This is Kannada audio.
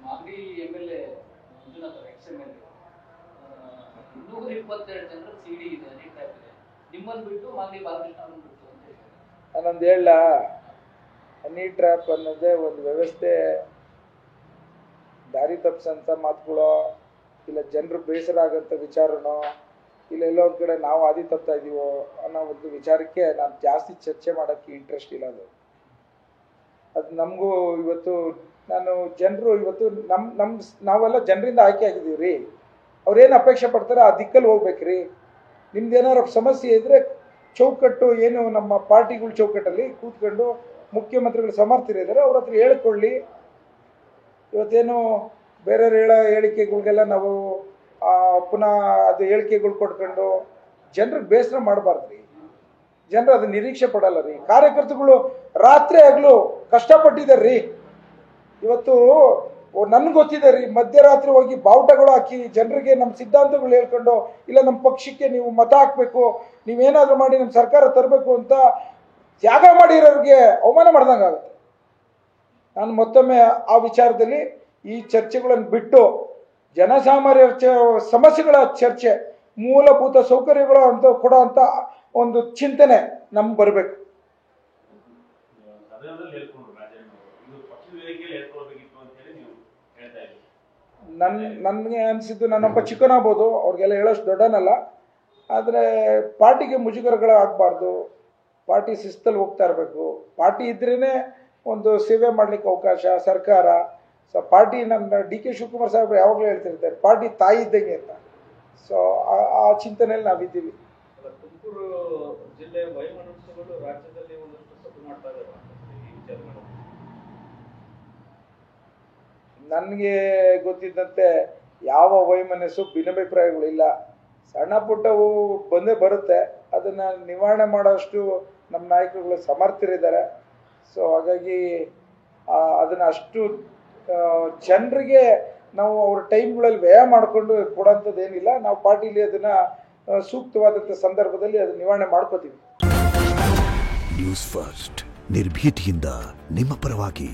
ಮಾಗಡಿ MLA ಮಂಜುನಾಥ್ XMLA 222 ಜನರ CD ಇದೆ, ಹನಿ ಟ್ರ್ಯಾಪ್ ಇದೆ. ನಿಮ್ಮನ್ನು ಬಿಟ್ಟು ಮಾಗಡಿ ಬಾಲಕೃಷ್ಣ ಅವರನ್ನು ಬಿಟ್ಟು ಅಂತ ಹೇಳಿ ನಾನೊಂದು ಹೇಳ, ಹನಿ ಟ್ರ್ಯಾಪ್ ಅನ್ನೋದೇ ಒಂದು ವ್ಯವಸ್ಥೆ ದಾರಿ ತಪ್ಪಿಸಂಥ ಮಾತುಗಳೋ ಇಲ್ಲ ಜನರು ಬೇಸರ ಆಗೋಂಥ ವಿಚಾರನೋ ಇಲ್ಲ ಎಲ್ಲೋ ಒಂದು ಕಡೆ ನಾವು ಹಾದಿ ತಪ್ತಾ ಇದ್ದೀವೋ ಅನ್ನೋ ಒಂದು ವಿಚಾರಕ್ಕೆ ನಾನು ಜಾಸ್ತಿ ಚರ್ಚೆ ಮಾಡೋಕ್ಕೆ ಇಂಟ್ರೆಸ್ಟ್ ಇಲ್ಲ. ಅದು ನಮಗೂ ಇವತ್ತು ಜನರು ಇವತ್ತು ನಾವೆಲ್ಲ ಜನರಿಂದ ಆಯ್ಕೆ ಆಗಿದ್ದೀವಿ ರೀ. ಅವ್ರೇನು ಅಪೇಕ್ಷೆ ಪಡ್ತಾರೆ ಆ ದಿಕ್ಕಲ್ಲಿ ಹೋಗ್ಬೇಕ್ರಿ. ನಿಮ್ದು ಏನಾದ್ರು ಸಮಸ್ಯೆ ಇದ್ದರೆ ಚೌಕಟ್ಟು ಏನು ನಮ್ಮ ಪಾರ್ಟಿಗಳ ಚೌಕಟ್ಟಲ್ಲಿ ಕೂತ್ಕೊಂಡು ಮುಖ್ಯಮಂತ್ರಿಗಳು ಸಮರ್ಥರಿದ್ದಾರೆ ಅವ್ರ ಹತ್ರ ಹೇಳ್ಕೊಳ್ಳಿ. ಇವತ್ತೇನು ಬೇರೆಯವ್ರು ಹೇಳೋ ಹೇಳಿಕೆಗಳಿಗೆಲ್ಲ ನಾವು ಪುನಃ ಅದು ಹೇಳಿಕೆಗಳು ಕೊಡ್ಕೊಂಡು ಜನರಿಗೆ ಬೇಸರ ಮಾಡಬಾರ್ದು ರೀ. ಜನರು ಅದು ನಿರೀಕ್ಷೆ ಪಡಲ್ಲ ರೀ. ಕಾರ್ಯಕರ್ತರುಗಳು ರಾತ್ರಿ ಆಗಲೂ ಕಷ್ಟಪಟ್ಟಿದ್ದಾರೆ ರೀ. ಇವತ್ತು ನನ್ಗೆ ಗೊತ್ತಿದೆ ರೀ, ಮಧ್ಯರಾತ್ರಿ ಹೋಗಿ ಬಾವುಟಗಳು ಹಾಕಿ ಜನರಿಗೆ ನಮ್ಮ ಸಿದ್ಧಾಂತಗಳು ಹೇಳ್ಕೊಂಡು ಇಲ್ಲ ನಮ್ಮ ಪಕ್ಷಕ್ಕೆ ನೀವು ಮತ ಹಾಕಬೇಕು, ನೀವೇನಾದರೂ ಮಾಡಿ ನಮ್ಮ ಸರ್ಕಾರ ತರಬೇಕು ಅಂತ ತ್ಯಾಗ ಮಾಡಿರೋರಿಗೆ ಅವಮಾನ ಮಾಡ್ದಂಗೆ ಆಗುತ್ತೆ. ನಾನು ಮತ್ತೊಮ್ಮೆ ಆ ವಿಚಾರದಲ್ಲಿ ಈ ಚರ್ಚೆಗಳನ್ನು ಬಿಟ್ಟು ಜನಸಾಮಾನ್ಯರ ಸಮಸ್ಯೆಗಳ ಚರ್ಚೆ, ಮೂಲಭೂತ ಸೌಕರ್ಯಗಳು ಅಂತ ಕೊಡೋ ಅಂತ ಒಂದು ಚಿಂತನೆ ನಮ್ಗೆ ಬರಬೇಕು. ನನಗೆ ಅನಿಸಿದ್ದು ನಾನೊಬ್ಬ ಚಿಕ್ಕನಾಗ್ಬೋದು, ಅವ್ರಿಗೆಲ್ಲ ಹೇಳೋಷ್ಟು ದೊಡ್ಡನಲ್ಲ. ಆದರೆ ಪಾರ್ಟಿಗೆ ಮುಜುಗರಗಳಾಗಬಾರ್ದು, ಪಾರ್ಟಿ ಶಿಸ್ತಲ್ಲಿ ಹೋಗ್ತಾ ಇರಬೇಕು. ಪಾರ್ಟಿ ಇದ್ರೇ ಒಂದು ಸೇವೆ ಮಾಡಲಿಕ್ಕೆ ಅವಕಾಶ. ಸರ್ಕಾರ ಪಾರ್ಟಿ ನಮ್ಮ DK ಶಿವಕುಮಾರ್ ಸಾಹೇಬ್ರು ಯಾವಾಗಲೂ ಹೇಳ್ತಿರ್ತಾರೆ ಪಾರ್ಟಿ ತಾಯಿ ಇದ್ದಂಗೆ ಅಂತ. ಸೊ ಆ ಚಿಂತನೆಯಲ್ಲಿ ನಾವಿದ್ದೀವಿ. ತುಮಕೂರು ಜಿಲ್ಲೆಯ ವೈಮನಸ್ಸುಗಳು ರಾಜ್ಯದಲ್ಲಿ ಒಂದಷ್ಟು ಸದ್ದು ಮಾಡ್ತಾ ಇದ್ದಾರೆ ಈ ವಿಚಾರಗಳು. ನನಗೆ ಗೊತ್ತಿದ್ದಂತೆ ಯಾವ ವೈಮನಸ್ಸು ಭಿನ್ನಾಭಿಪ್ರಾಯಗಳಿಲ್ಲ. ಸಣ್ಣ ಪುಟ್ಟವು ಬಂದೇ ಬರುತ್ತೆ. ಅದನ್ನು ನಿವಾರಣೆ ಮಾಡೋಷ್ಟು ನಮ್ಮ ನಾಯಕರುಗಳು ಸಮರ್ಥರಿದ್ದಾರೆ. ಸೊ ಹಾಗಾಗಿ ಅದನ್ನು ಅಷ್ಟು ಜನರಿಗೆ ನಾವು ಅವ್ರ ಟೈಮ್ಗಳಲ್ಲಿ ವ್ಯಯ ಮಾಡಿಕೊಂಡು ಕೊಡೋಂಥದ್ದು ಏನಿಲ್ಲ. ನಾವು ಪಾರ್ಟಿಲಿ ಅದನ್ನು ಸೂಕ್ತವಾದಂಥ ಸಂದರ್ಭದಲ್ಲಿ ಅದನ್ನು ನಿವಾರಣೆ ಮಾಡ್ಕೋತೀವಿ. ನ್ಯೂಸ್ ಫಸ್ಟ್ ನಿರ್ಭೀತಿಯಿಂದ ನಿಮ್ಮ ಪರವಾಗಿ.